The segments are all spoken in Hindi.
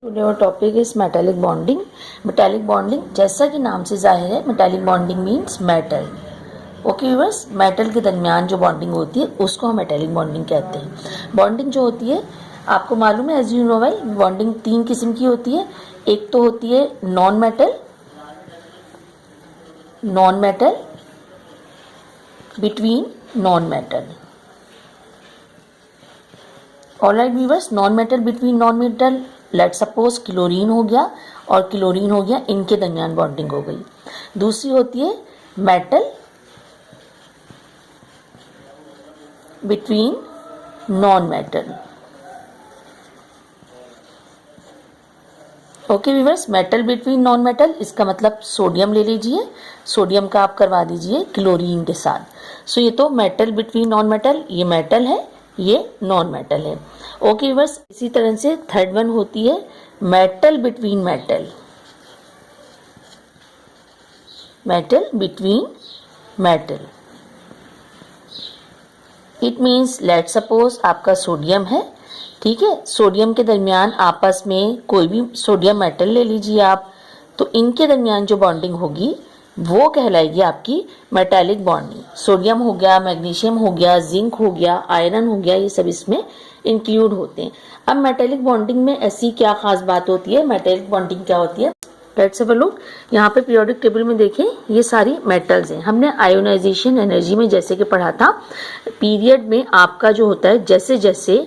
टुडे और topic is metallic bonding. Metallic bonding जैसा कि नाम से जाहिर है, metallic bonding means metal. Okay viewers, metal के दरमियान जो बॉन्डिंग होती है उसको हम मेटालिक बॉन्डिंग कहते हैं। बॉन्डिंग जो होती है आपको मालूम है, as you know well, bonding 3 किस्म की होती है। एक तो होती है non metal between non metal. Alright viewers, non metal between non metal, let suppose chlorine हो गया और क्लोरीन हो गया, इनके दरमियान बॉन्डिंग हो गई। दूसरी होती है metal between non metal. Okay viewers, metal between non metal, इसका मतलब सोडियम ले लीजिए, सोडियम का आप करवा दीजिए क्लोरीन के साथ। सो ये तो मेटल बिटवीन नॉन मेटल, ये मेटल है, ये नॉन मेटल है। ओके व्यूअर्स, इसी तरह से थर्ड वन होती है metal between metal. Metal between metal, it means let suppose आपका सोडियम है, ठीक है, सोडियम के दरमियान आपस में कोई भी सोडियम मेटल ले लीजिए आप, तो इनके दरमियान जो बॉन्डिंग होगी वो कहलाएगी आपकी मेटालिक बॉन्डिंग। सोडियम हो गया, मैग्नीशियम हो गया, जिंक हो गया, आयरन हो गया, ये सब इसमें इंक्लूड होते हैं। अब मेटालिक बॉन्डिंग में ऐसी क्या खास बात होती है, मेटालिक बॉन्डिंग क्या होती है, लेट्स हैव अ लुक। यहाँ पे पीरियोडिक टेबल में देखें, ये सारी मेटल्स हैं। हमने आयोनाइजेशन एनर्जी में जैसे कि पढ़ा था, पीरियड में आपका जो होता है, जैसे जैसे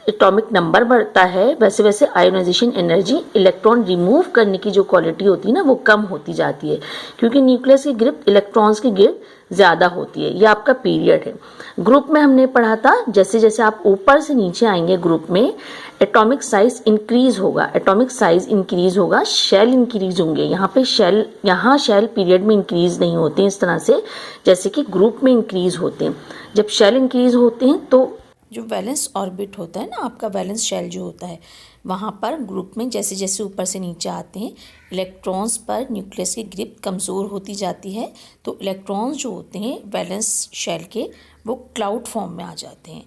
एटॉमिक नंबर बढ़ता है वैसे वैसे आयोनाइजेशन एनर्जी, इलेक्ट्रॉन रिमूव करने की जो क्वालिटी होती है ना, वो कम होती जाती है, क्योंकि न्यूक्लियस की ग्रिप इलेक्ट्रॉन्स की ग्रिप ज्यादा होती है। ये आपका पीरियड है। ग्रुप में हमने पढ़ा था, जैसे जैसे आप ऊपर से नीचे आएंगे ग्रुप में, एटॉमिक साइज इंक्रीज होगा, एटॉमिक साइज इंक्रीज होगा, शेल इंक्रीज होंगे। यहाँ पे शेल, यहाँ शेल पीरियड में इंक्रीज नहीं होते हैं इस तरह से जैसे कि ग्रुप में इंक्रीज होते हैं। जब शेल इंक्रीज होते हैं तो जो वैलेंस ऑर्बिट होता है ना, आपका वैलेंस शेल जो होता है, वहाँ पर ग्रुप में जैसे जैसे ऊपर से नीचे आते हैं, इलेक्ट्रॉन्स पर न्यूक्लियस की ग्रिप कमज़ोर होती जाती है, तो इलेक्ट्रॉन्स जो होते हैं वैलेंस शेल के, वो क्लाउड फॉर्म में आ जाते हैं।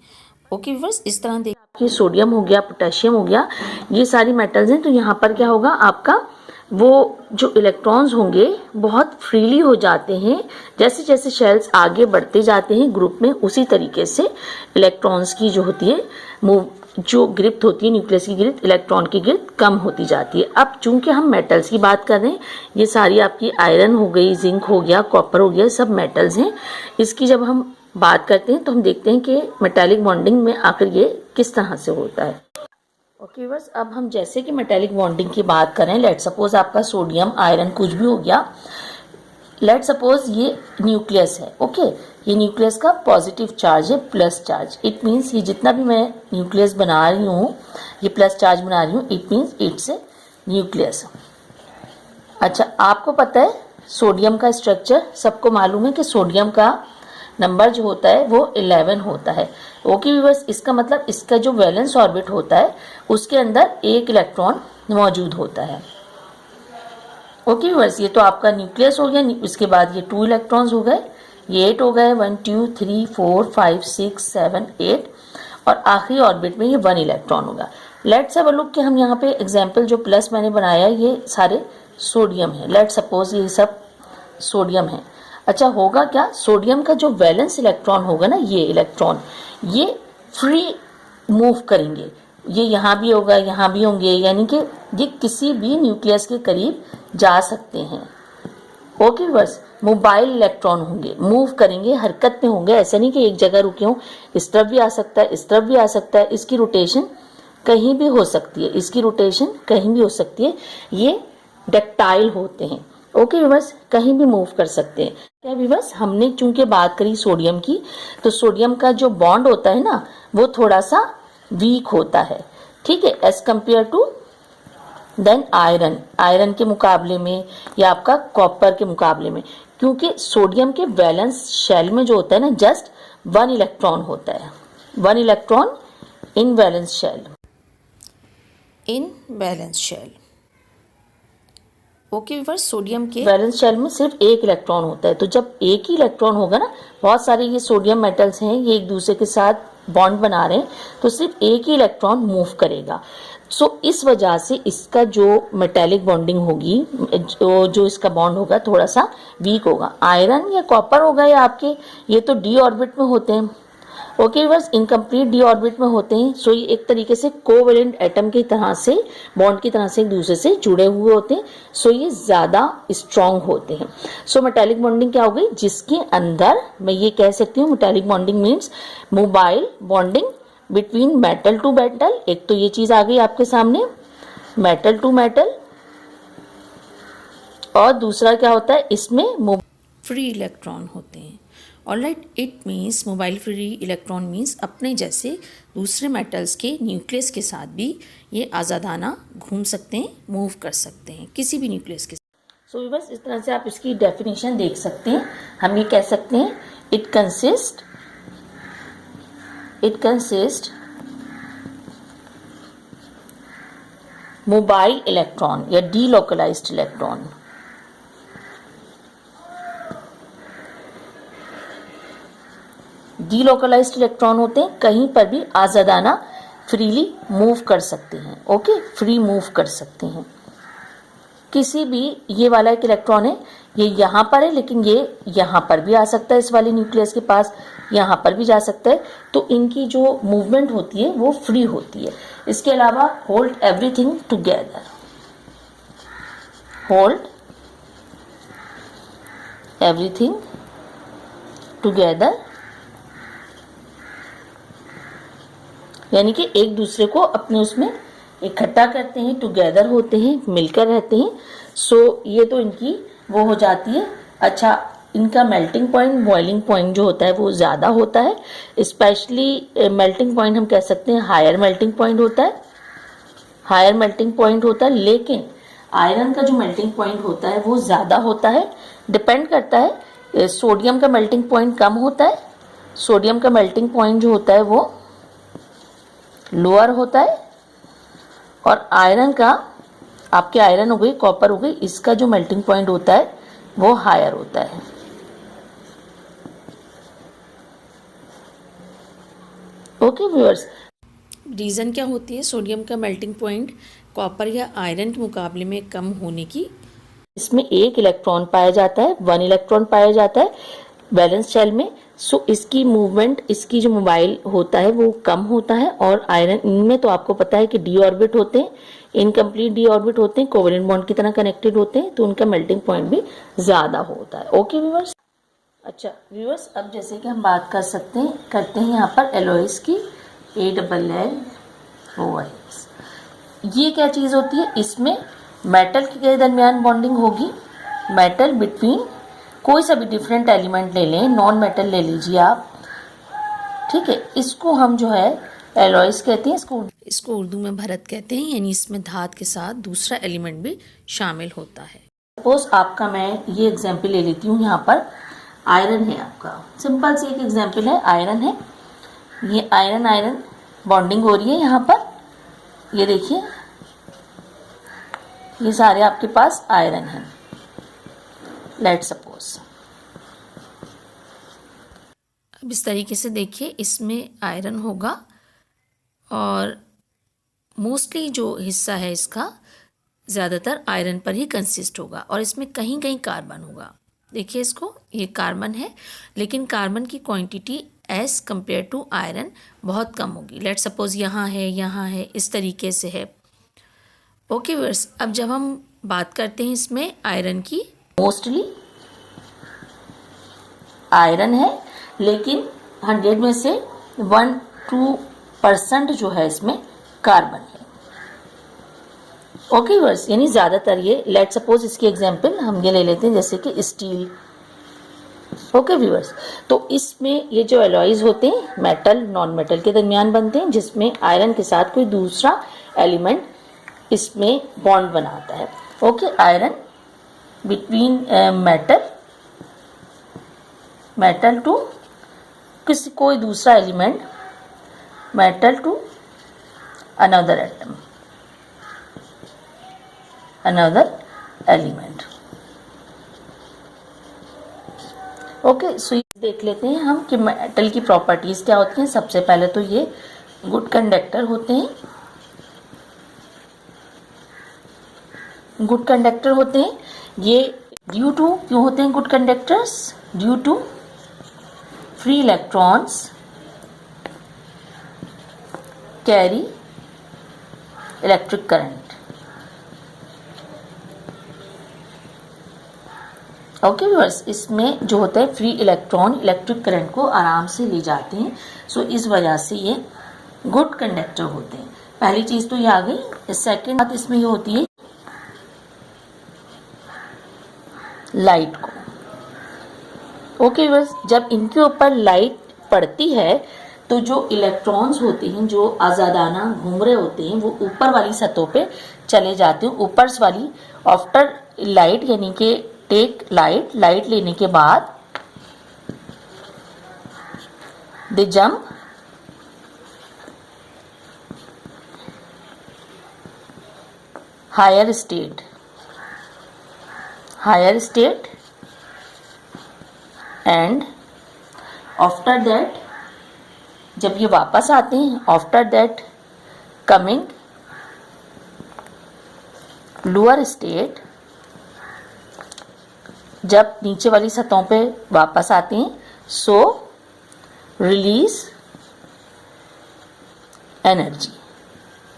ओके व्यूअर्स, इस तरह देखिए, सोडियम हो गया, पोटेशियम हो गया, ये सारी मेटल्स हैं। तो यहाँ पर क्या होगा, आपका वो जो इलेक्ट्रॉन्स होंगे बहुत फ्रीली हो जाते हैं। जैसे जैसे शेल्स आगे बढ़ते जाते हैं ग्रुप में, उसी तरीके से इलेक्ट्रॉन्स की जो होती है जो ग्रिप होती है, न्यूक्लियस की ग्रिप, इलेक्ट्रॉन की ग्रिप कम होती जाती है। अब चूंकि हम मेटल्स की बात कर रहे हैं, ये सारी आपकी आयरन हो गई, जिंक हो गया, कॉपर हो गया, सब मेटल्स हैं। इसकी जब हम बात करते हैं तो हम देखते हैं कि मेटालिक बॉन्डिंग में आखिर ये किस तरह से होता है। ओके बस, अब हम जैसे कि मेटालिक बॉन्डिंग की बात करें, लेट सपोज आपका सोडियम, आयरन कुछ भी हो गया, लेट सपोज ये न्यूक्लियस है। ओके, ये न्यूक्लियस का पॉजिटिव चार्ज है, प्लस चार्ज। इट मीन्स ये जितना भी मैं न्यूक्लियस बना रही हूँ, ये प्लस चार्ज बना रही हूँ, it means it's a nucleus. अच्छा, आपको पता है सोडियम का स्ट्रक्चर, सबको मालूम है कि सोडियम का नंबर जो होता है वो 11 होता है। ओके व्यूअर्स, इसका मतलब इसका जो वैलेंस ऑर्बिट होता है उसके अंदर एक इलेक्ट्रॉन मौजूद होता है। ओके व्यूअर्स, ये तो आपका न्यूक्लियस हो गया। इसके बाद ये 2 इलेक्ट्रॉन्स हो गए, ये 8 हो गए, 1 2 3 4 5 6 7 8, और आखिरी ऑर्बिट में ये 1 इलेक्ट्रॉन होगा। लेट्स हैव अ लुक कि हम यहाँ पे एग्जाम्पल जो प्लस मैंने बनाया, ये सारे सोडियम है। लेट सपोज ये सब सोडियम है। अच्छा, होगा क्या, सोडियम का जो वैलेंस इलेक्ट्रॉन होगा ना, ये इलेक्ट्रॉन ये फ्री मूव करेंगे, ये यहाँ भी होगा, यहाँ भी होंगे, यानी कि ये किसी भी न्यूक्लियस के करीब जा सकते हैं। ओके बस, मोबाइल इलेक्ट्रॉन होंगे, मूव करेंगे, हरकत में होंगे, ऐसा नहीं कि एक जगह रुके हों, इस तरफ भी आ सकता है, इस तरफ भी आ सकता है, इसकी रोटेशन कहीं भी हो सकती है, इसकी रोटेशन कहीं भी हो सकती है। ये डक्टाइल होते हैं। ओके व्यूअर्स, कहीं भी मूव कर सकते हैं। क्या व्यूअर्स, हमने चूंकि बात करी सोडियम की, तो सोडियम का जो बॉन्ड होता है ना, वो थोड़ा सा वीक होता है, ठीक है, as compare to then iron, iron के मुकाबले में या आपका कॉपर के मुकाबले में, क्योंकि सोडियम के वैलेंस शेल में जो होता है ना, जस्ट 1 इलेक्ट्रॉन होता है, 1 electron in valence shell, in valence shell. Okay viewers, sodium के वैलेंस शेल में सिर्फ एक इलेक्ट्रॉन होता है, तो जब एक ही इलेक्ट्रॉन होगा ना, बहुत सारे ये सोडियम मेटल्स हैं, ये एक दूसरे के साथ बॉन्ड बना रहे हैं, तो सिर्फ एक ही इलेक्ट्रॉन मूव करेगा। सो इस वजह से इसका जो मेटेलिक बॉन्डिंग होगी, जो इसका बॉन्ड होगा थोड़ा सा वीक होगा। आयरन या कॉपर होगा या आपके, ये तो डी ऑर्बिट में होते हैं। Okay viewers, incomplete D orbit में होते हैं। सो ये एक तरीके से कोवेलेंट एटम की तरह से, बॉन्ड की तरह से एक दूसरे से जुड़े हुए होते हैं। सो ये ज्यादा स्ट्रांग होते हैं। सो मेटालिक बॉन्डिंग क्या हो गई, जिसके अंदर मैं ये कह सकती हूँ metallic bonding means mobile bonding between metal to metal. एक तो ये चीज आ गई आपके सामने, मेटल टू मेटल, और दूसरा क्या होता है, इसमें फ्री इलेक्ट्रॉन होते हैं। Alright, it means mobile free electron means अपने जैसे दूसरे मेटल्स के न्यूक्लियस के साथ भी ये आज़ादाना घूम सकते हैं, मूव कर सकते हैं किसी भी न्यूक्लियस के साथ। सो व्यूअर्स, इस तरह से आप इसकी डेफिनेशन देख सकते हैं। हम ये कह सकते हैं इट कंसिस्ट मोबाइल इलेक्ट्रॉन या डीलोकलाइज्ड इलेक्ट्रॉन। डीलोकलाइज्ड इलेक्ट्रॉन होते हैं, कहीं पर भी आज़ादाना फ्रीली मूव कर सकते हैं। ओके, फ्री मूव कर सकते हैं। किसी भी, ये वाला एक इलेक्ट्रॉन है, ये यहाँ पर है, लेकिन ये यहाँ पर भी आ सकता है, इस वाले न्यूक्लियस के पास, यहाँ पर भी जा सकता है। तो इनकी जो मूवमेंट होती है वो फ्री होती है। इसके अलावा hold everything together, hold everything together, यानी कि एक दूसरे को अपने उसमें इकट्ठा करते हैं, टुगेदर होते हैं, मिलकर रहते हैं। सो ये तो इनकी वो हो जाती है। अच्छा, इनका मेल्टिंग पॉइंट, बॉइलिंग पॉइंट जो होता है वो ज़्यादा होता है। स्पेशली मेल्टिंग पॉइंट हम कह सकते हैं हायर मेल्टिंग पॉइंट होता है, हायर मेल्टिंग पॉइंट होता है। लेकिन आयरन का जो मेल्टिंग पॉइंट होता है वो ज़्यादा होता है। डिपेंड करता है, सोडियम का मेल्टिंग पॉइंट कम होता है, सोडियम का मेल्टिंग पॉइंट जो होता है वो लोअर होता है, और आयरन का, आपके आयरन हो गई, कॉपर हो गई, इसका जो मेल्टिंग पॉइंट होता है वो हायर होता है। ओके व्यूअर्स, रीज़न क्या होती है सोडियम का मेल्टिंग पॉइंट कॉपर या आयरन के मुकाबले में कम होने की? इसमें एक इलेक्ट्रॉन पाया जाता है, वन इलेक्ट्रॉन पाया जाता है वैलेंस शेल में। सो इसकी मूवमेंट, इसकी जो मोबाइल होता है वो कम होता है। और आयरन, इनमें तो आपको पता है कि डी ऑर्बिट होते हैं, इनकम्प्लीट डी ऑर्बिट होते हैं, कोवेलेंट बॉन्ड की तरह कनेक्टेड होते हैं, तो उनका मेल्टिंग पॉइंट भी ज्यादा होता है। Okay viewers. अच्छा व्यूअर्स, अब जैसे कि हम बात करते हैं यहाँ पर एलॉयस की, ALLOYS। ये क्या चीज होती है, इसमें मेटल के दरमियान बॉन्डिंग होगी, मेटल बिटवीन कोई सा भी डिफरेंट एलिमेंट ले लें, नॉन मेटल ले लीजिए आप, ठीक है। इसको हम जो है एलॉयस कहते हैं, इसको उर्दू में भरत कहते हैं, यानी इसमें धात के साथ दूसरा एलिमेंट भी शामिल होता है। सपोज आपका, मैं ये एग्जाम्पल ले लेती हूँ, यहाँ पर आयरन है आपका, सिंपल सी एक एग्जाम्पल है, आयरन है, ये आयरन बॉन्डिंग हो रही है यहाँ पर, ये देखिए, ये सारे आपके पास आयरन हैं, लेट्स सपोज। अब इस तरीके से देखिए, इसमें आयरन होगा और मोस्टली जो हिस्सा है इसका ज़्यादातर आयरन पर ही कंसिस्ट होगा, और इसमें कहीं कहीं कार्बन होगा। देखिए इसको, ये कार्बन है, लेकिन कार्बन की quantity as compare to iron बहुत कम होगी। लेट्स सपोज यहाँ है, इस तरीके से है। ओके व्यूअर्स, अब जब हम बात करते हैं इसमें आयरन की, मोस्टली आयरन है, लेकिन 100 में से 1-2% जो है इसमें कार्बन है। ओके व्यूअर्स, यानी ज़्यादातर ये, लेट सपोज इसकी एग्जांपल हम ये ले लेते हैं, जैसे कि स्टील। ओके व्यूअर्स, तो इसमें ये जो एलॉयज होते हैं मेटल नॉन मेटल के दरमियान बनते हैं, जिसमें आयरन के साथ कोई दूसरा एलिमेंट इसमें बॉन्ड बनाता है। Okay, iron between metal to किसी कोई दूसरा element, metal to another atom, another element. Okay, so देख लेते हैं हम कि मेटल की प्रॉपर्टीज क्या होती हैं। सबसे पहले तो ये गुड कंडक्टर होते हैं। गुड कंडक्टर होते हैं ये ड्यू टू, क्यों होते हैं good conductors? Due to free electrons carry electric current. Okay viewers, इसमें जो होता है फ्री इलेक्ट्रॉन इलेक्ट्रिक करंट को आराम से ले जाते हैं। सो इस वजह से ये गुड कंडक्टर होते हैं। पहली चीज तो ये आ गई। सेकेंड बात इसमें ये होती है लाइट को। ओके व्यूअर्स, जब इनके ऊपर लाइट पड़ती है तो जो इलेक्ट्रॉन्स होते हैं जो आज़ादाना घूम रहे होते हैं वो ऊपर वाली सतहों पे चले जाते हैं। ऊपर वाली आफ्टर लाइट यानी कि टेक लाइट लेने के बाद they jump higher state and after that जब ये वापस आते हैं after that coming lower state, जब नीचे वाली सतहों पे वापस आते हैं सो रिलीज एनर्जी।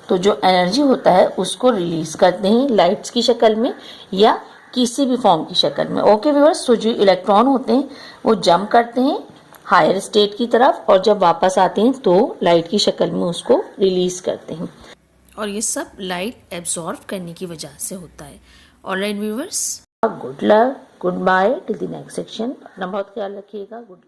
तो जो एनर्जी होता है उसको रिलीज करते हैं लाइट्स की शक्ल में या किसी भी फॉर्म की शक्ल में। ओके व्यूअर्स, तो जो इलेक्ट्रॉन होते हैं वो जंप करते हैं हायर स्टेट की तरफ और जब वापस आते हैं तो लाइट की शक्ल में उसको रिलीज करते हैं और ये सब लाइट एब्जॉर्ब करने की वजह से होता है। Alright viewers, good luck, goodbye till the next section. अपना बहुत ख्याल रखिएगा। गुड